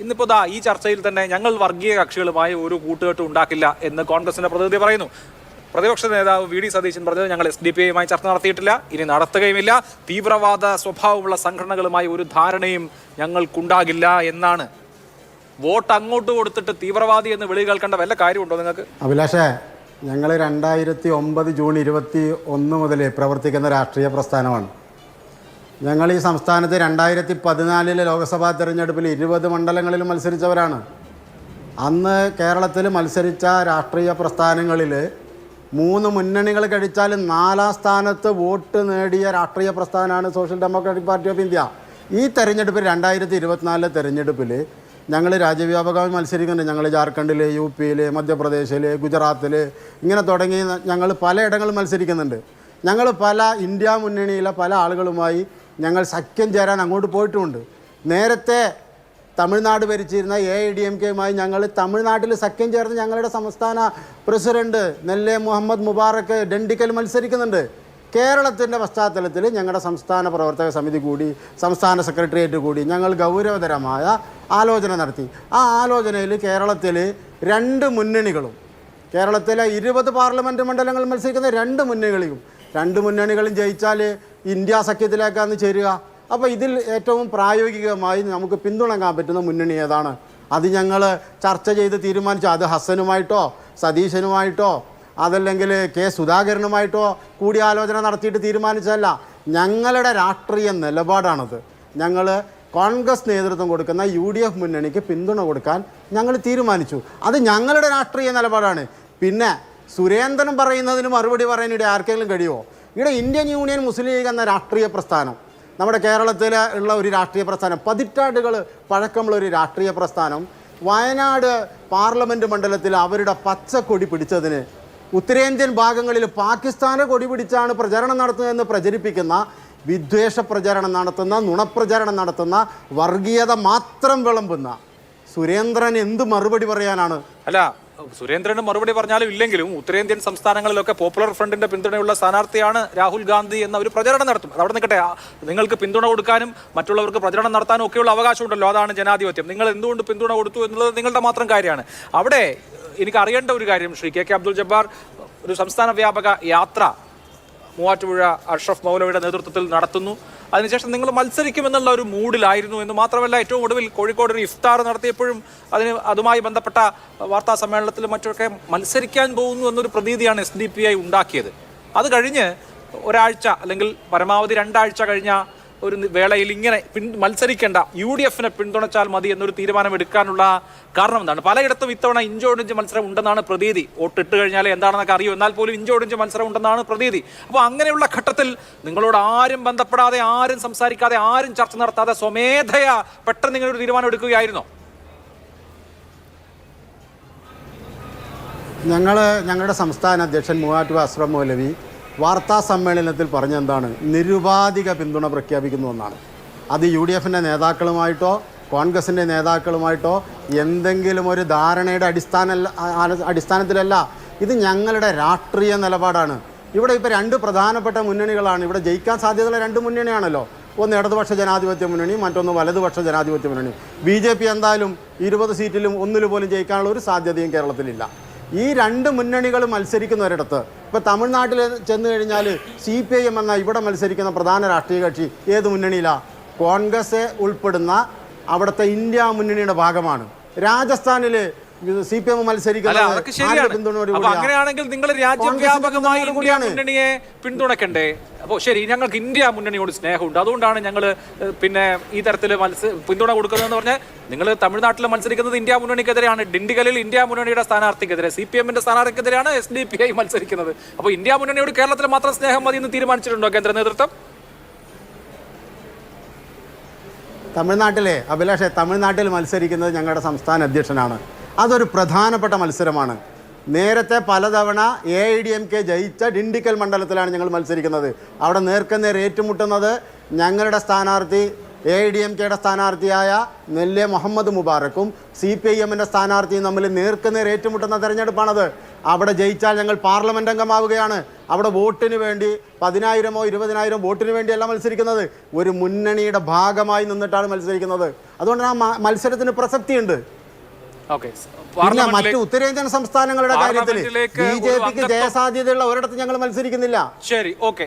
ഇന്നിപ്പോൾ ഈ ചർച്ചയിൽ തന്നെ ഞങ്ങൾ വർഗീയ കക്ഷികളുമായി ഒരു കൂട്ടുകെട്ടും ഉണ്ടാക്കില്ല എന്ന് കോൺഗ്രസിന്റെ പ്രതിനിധി പറയുന്നു. പ്രതിപക്ഷ നേതാവ് വി ഡി സതീശൻ പറഞ്ഞത് ഞങ്ങൾ SDPI ചർച്ച നടത്തിയിട്ടില്ല, ഇനി നടത്തുകയുമില്ല, തീവ്രവാദ സ്വഭാവമുള്ള സംഘടനകളുമായി ഒരു ധാരണയും ഞങ്ങൾക്കുണ്ടാകില്ല എന്നാണ്. വോട്ട് അങ്ങോട്ട് കൊടുത്തിട്ട് തീവ്രവാദി എന്ന് വിളി കേൾക്കേണ്ട വല്ല കാര്യമുണ്ടോ നിങ്ങൾക്ക്? അഭിലാഷേ, ഞങ്ങൾ 2009 ജൂൺ 21 മുതൽ പ്രവർത്തിക്കുന്ന രാഷ്ട്രീയ പ്രസ്ഥാനമാണ്. ഞങ്ങൾ ഈ സംസ്ഥാനത്ത് 2014 ലോക്സഭാ തെരഞ്ഞെടുപ്പിൽ 20 മണ്ഡലങ്ങളിൽ മത്സരിച്ചവരാണ്. അന്ന് കേരളത്തിൽ മത്സരിച്ച രാഷ്ട്രീയ പ്രസ്ഥാനങ്ങളിൽ 3 മുന്നണികൾ കഴിച്ചാൽ 4ാം സ്ഥാനത്ത് വോട്ട് നേടിയ രാഷ്ട്രീയ പ്രസ്ഥാനമാണ് social democratic party of India. ഈ തെരഞ്ഞെടുപ്പിൽ 2024 തെരഞ്ഞെടുപ്പിൽ ഞങ്ങൾ രാജ്യവ്യാപകമായി മത്സരിക്കുന്നുണ്ട്. ഞങ്ങൾ ജാർഖണ്ഡിൽ, UP, മധ്യപ്രദേശിൽ, ഗുജറാത്തിൽ ഇങ്ങനെ തുടങ്ങി ഞങ്ങൾ പലയിടങ്ങളിൽ മത്സരിക്കുന്നുണ്ട്. ഞങ്ങൾ പല ഇന്ത്യ മുന്നണിയിലെ പല ആളുകളുമായി ഞങ്ങൾ സഖ്യം ചേരാൻ അങ്ങോട്ട് പോയിട്ടുമുണ്ട്. നേരത്തെ തമിഴ്നാട് ഭരിച്ചിരുന്ന AIDMKയുമായി ഞങ്ങൾ തമിഴ്നാട്ടിൽ സഖ്യം ചേർന്ന് ഞങ്ങളുടെ സംസ്ഥാന പ്രസിഡന്റ് നെല്ലെ മുഹമ്മദ് മുബാറക്ക് ഡെണ്ടിക്കൽ മത്സരിക്കുന്നുണ്ട്. കേരളത്തിൻ്റെ പശ്ചാത്തലത്തിൽ ഞങ്ങളുടെ സംസ്ഥാന പ്രവർത്തക സമിതി കൂടി, സംസ്ഥാന സെക്രട്ടേറിയറ്റ് കൂടി ഞങ്ങൾ ഗൗരവതരമായ ആലോചന നടത്തി. ആ ആലോചനയിൽ കേരളത്തിൽ 2 മുന്നണികളും, കേരളത്തിലെ 20 പാർലമെൻറ്റ് മണ്ഡലങ്ങൾ മത്സരിക്കുന്ന 2 മുന്നണികളും ജയിച്ചാൽ ഇന്ത്യ സഖ്യത്തിലേക്കാണ് ചേരുക. അപ്പോൾ ഇതിൽ ഏറ്റവും പ്രായോഗികമായി നമുക്ക് പിന്തുണക്കാൻ പറ്റുന്ന മുന്നണി ഏതാണ്? അത് ഞങ്ങൾ ചർച്ച ചെയ്ത് തീരുമാനിച്ചു. അത് ഹസനുമായിട്ടോ സതീശനുമായിട്ടോ അതല്ലെങ്കിൽ സുധാകരനുമായിട്ടോ കൂടിയാലോചന നടത്തിയിട്ട് തീരുമാനിച്ചതല്ല. ഞങ്ങളുടെ രാഷ്ട്രീയ നിലപാടാണത്. ഞങ്ങൾ കോൺഗ്രസ് നേതൃത്വം കൊടുക്കുന്ന UDF മുന്നണിക്ക് പിന്തുണ കൊടുക്കാൻ ഞങ്ങൾ തീരുമാനിച്ചു. അത് ഞങ്ങളുടെ രാഷ്ട്രീയ നിലപാടാണ്. പിന്നെ സുരേന്ദ്രൻ പറയുന്നതിന് മറുപടി പറയാനിടെ ആർക്കെങ്കിലും കഴിയുമോ? ഇവിടെ ഇന്ത്യൻ യൂണിയൻ മുസ്ലിം ലീഗ് എന്ന രാഷ്ട്രീയ പ്രസ്ഥാനം നമ്മുടെ കേരളത്തിൽ ഉള്ള ഒരു രാഷ്ട്രീയ പ്രസ്ഥാനം, പതിറ്റാണ്ടുകൾ പഴക്കമുള്ള ഒരു രാഷ്ട്രീയ പ്രസ്ഥാനം, വയനാട് പാർലമെൻറ്റ് മണ്ഡലത്തിൽ അവരുടെ പച്ചക്കൊടി പിടിച്ചതിന് ഉത്തരേന്ത്യൻ ഭാഗങ്ങളിൽ പാകിസ്ഥാനെ കൊടി പിടിച്ചാണ് പ്രചരണം നടത്തുന്നതെന്ന് പ്രചരിപ്പിക്കുന്ന, വിദ്വേഷ പ്രചരണം നടത്തുന്ന, നുണപ്രചരണം നടത്തുന്ന, വർഗീയത മാത്രം വിളമ്പുന്ന സുരേന്ദ്രൻ എന്ത് മറുപടി പറയാനാണ്? അല്ല, സുരേന്ദ്രന് മറുപടി പറഞ്ഞാലും ഇല്ലെങ്കിലും ഉത്തരേന്ത്യൻ സംസ്ഥാനങ്ങളിലൊക്കെ പോപ്പുലർ ഫ്രണ്ടിന്റെ പിന്തുണയുള്ള സ്ഥാനാർത്ഥിയാണ് രാഹുൽ ഗാന്ധി എന്ന ഒരു പ്രചരണം നടത്തും. അതവിടെ നിൽക്കട്ടെ, നിങ്ങൾക്ക് പിന്തുണ കൊടുക്കാനും മറ്റുള്ളവർക്ക് പ്രചരണം നടത്താനും ഒക്കെയുള്ള അവകാശമുണ്ടല്ലോ, അതാണ് ജനാധിപത്യം. നിങ്ങൾ എന്തുകൊണ്ട് പിന്തുണ കൊടുത്തു എന്നുള്ളത് നിങ്ങളുടെ മാത്രം കാര്യമാണ്. അവിടെ എനിക്ക് അറിയേണ്ട ഒരു കാര്യം, ശ്രീ KK അബ്ദുൾ ജബ്ബാർ ഒരു സംസ്ഥാന വ്യാപക യാത്ര മൂവാറ്റുപുഴ അഷ്റഫ് മൗലവിയുടെ നേതൃത്വത്തിൽ നടത്തുന്നു. അതിനുശേഷം നിങ്ങൾ മത്സരിക്കുമെന്നുള്ള ഒരു മൂഡിലായിരുന്നു എന്ന് മാത്രമല്ല, ഏറ്റവും ഒടുവിൽ കോഴിക്കോട് ഒരു ഇഫ്താർ നടത്തിയപ്പോഴും അതുമായി ബന്ധപ്പെട്ട വാർത്താ സമ്മേളനത്തിലും മറ്റൊക്കെ മത്സരിക്കാൻ പോകുന്നു എന്നൊരു പ്രതീതിയാണ് SDPI ഉണ്ടാക്കിയത്. അത് കഴിഞ്ഞ് ഒരാഴ്ച അല്ലെങ്കിൽ പരമാവധി 2 ആഴ്ച കഴിഞ്ഞ ഒരു വേളയിൽ ഇങ്ങനെ മത്സരിക്കേണ്ട, UDFനെ പിന്തുണച്ചാൽ മതി എന്നൊരു തീരുമാനം എടുക്കാനുള്ള കാരണം എന്താണ്? പലയിടത്തും ഇത്തവണ ഇഞ്ചോടിഞ്ച് മത്സരം ഉണ്ടെന്നാണ് പ്രതീതി. വോട്ടിട്ട് കഴിഞ്ഞാൽ എന്താണെന്നൊക്കെ അറിയൂ, എന്നാൽ പോലും ഇഞ്ചോടിഞ്ച് മത്സരം ഉണ്ടെന്നാണ് പ്രതീതി. അപ്പോൾ അങ്ങനെയുള്ള ഘട്ടത്തിൽ നിങ്ങളോട് ആരും ബന്ധപ്പെടാതെ, ആരും സംസാരിക്കാതെ, ആരും ചർച്ച നടത്താതെ സ്വമേധയാ പെട്ടെന്ന് നിങ്ങളൊരു തീരുമാനം എടുക്കുകയായിരുന്നോ? ഞങ്ങളുടെ സംസ്ഥാന അധ്യക്ഷൻ മൂവാറ്റുപുഴ അഷ്റഫ് മൗലവി വാർത്താ സമ്മേളനത്തിൽ പറഞ്ഞെന്താണ്? നിരുപാധിക പിന്തുണ പ്രഖ്യാപിക്കുന്നുവെന്നാണ്. അത് UDFൻ്റെ നേതാക്കളുമായിട്ടോ കോൺഗ്രസിൻ്റെ നേതാക്കളുമായിട്ടോ എന്തെങ്കിലും ഒരു ധാരണയുടെ അടിസ്ഥാനത്തിലല്ല. ഇത് ഞങ്ങളുടെ രാഷ്ട്രീയ നിലപാടാണ്. ഇവിടെ ഇപ്പോൾ 2 പ്രധാനപ്പെട്ട മുന്നണികളാണ്. ഇവിടെ ജയിക്കാൻ സാധ്യതയുള്ള 2 മുന്നണിയാണല്ലോ. ഒന്ന് ഇടതുപക്ഷ ജനാധിപത്യ മുന്നണി, മറ്റൊന്ന് വലതുപക്ഷ ജനാധിപത്യ മുന്നണി. BJP എന്തായാലും 20 സീറ്റിലും 1 പോലും ജയിക്കാനുള്ള ഒരു സാധ്യതയും കേരളത്തിലില്ല. ഈ 2 മുന്നണികൾ മത്സരിക്കുന്നവരിടത്ത് ഇപ്പോൾ തമിഴ്നാട്ടിൽ ചെന്ന് കഴിഞ്ഞാൽ CPIM എന്ന ഇവിടെ മത്സരിക്കുന്ന പ്രധാന രാഷ്ട്രീയ കക്ഷി ഏത് മുന്നണിയിലാണ്? കോൺഗ്രസ് ഉൾപ്പെടുന്ന അവിടുത്തെ ഇന്ത്യ മുന്നണിയുടെ ഭാഗമാണ്. രാജസ്ഥാനിൽ CPM മത്സരിക്കുന്നത്. അങ്ങനെയാണെങ്കിൽ നിങ്ങൾ രാജ്യവ്യാപകമായി ഇന്ത്യ മുന്നണിയെ പിന്തുണക്കണ്ടേ? അപ്പോൾ ശരി, ഞങ്ങൾക്ക് ഇന്ത്യ മുന്നണിയോട് സ്നേഹമുണ്ട്, അതുകൊണ്ടാണ് ഞങ്ങൾ പിന്നെ ഈ തരത്തിൽ പിന്തുണ കൊടുക്കുന്നതെന്ന് പറഞ്ഞാൽ, നിങ്ങൾ തമിഴ്നാട്ടിൽ മത്സരിക്കുന്നത് ഇന്ത്യ മുന്നണിക്കെതിരെയാണ്. ഡിണ്ടിഗലിൽ ഇന്ത്യ മുന്നണിയുടെ സ്ഥാനാർത്ഥിക്കെതിരെ, CPMന്റെ സ്ഥാനാർത്ഥിക്കെതിരെയാണ് SDPI മത്സരിക്കുന്നത്. അപ്പോൾ ഇന്ത്യ മുന്നണിയോട് കേരളത്തിൽ മാത്രം സ്നേഹം മതി എന്ന് തീരുമാനിച്ചിട്ടുണ്ടോ കേന്ദ്ര നേതൃത്വം? തമിഴ്നാട്ടിൽ മത്സരിക്കുന്നത് ഞങ്ങളുടെ സംസ്ഥാന അധ്യക്ഷനാണ്. അതൊരു പ്രധാനപ്പെട്ട മത്സരമാണ്. നേരത്തെ പലതവണ AIDMK ജയിച്ച ഡിണ്ടിക്കൽ മണ്ഡലത്തിലാണ് ഞങ്ങൾ മത്സരിക്കുന്നത്. അവിടെ നേർക്കുനേർ ഏറ്റുമുട്ടുന്നത് ഞങ്ങളുടെ സ്ഥാനാർത്ഥി AIDMKയുടെ സ്ഥാനാർത്ഥിയായ നെല്ലെ മുഹമ്മദ് മുബാറക്കും CPIMന്റെ സ്ഥാനാർത്ഥിയും തമ്മിൽ നേർക്കുനേർ ഏറ്റുമുട്ടുന്ന തെരഞ്ഞെടുപ്പാണത്. അവിടെ ജയിച്ചാൽ ഞങ്ങൾ പാർലമെന്റ് അംഗമാവുകയാണ്. അവിടെ വോട്ടിന് വേണ്ടി 10,000-ഓ 20,000 വോട്ടിന് വേണ്ടിയല്ല മത്സരിക്കുന്നത്, ഒരു മുന്നണിയുടെ ഭാഗമായി നിന്നിട്ടാണ് മത്സരിക്കുന്നത്. അതുകൊണ്ട് ആ മത്സരത്തിന് പ്രസക്തിയുണ്ട്. പിന്നെ മറ്റു ഉത്തരേന്ത്യൻ സംസ്ഥാനങ്ങളുടെ കാര്യത്തിൽ BJPക്ക് ജയസാധ്യതയുള്ള ഒരിടത്ത് ഞങ്ങൾ മത്സരിക്കുന്നില്ല. ശരി, ഓക്കെ.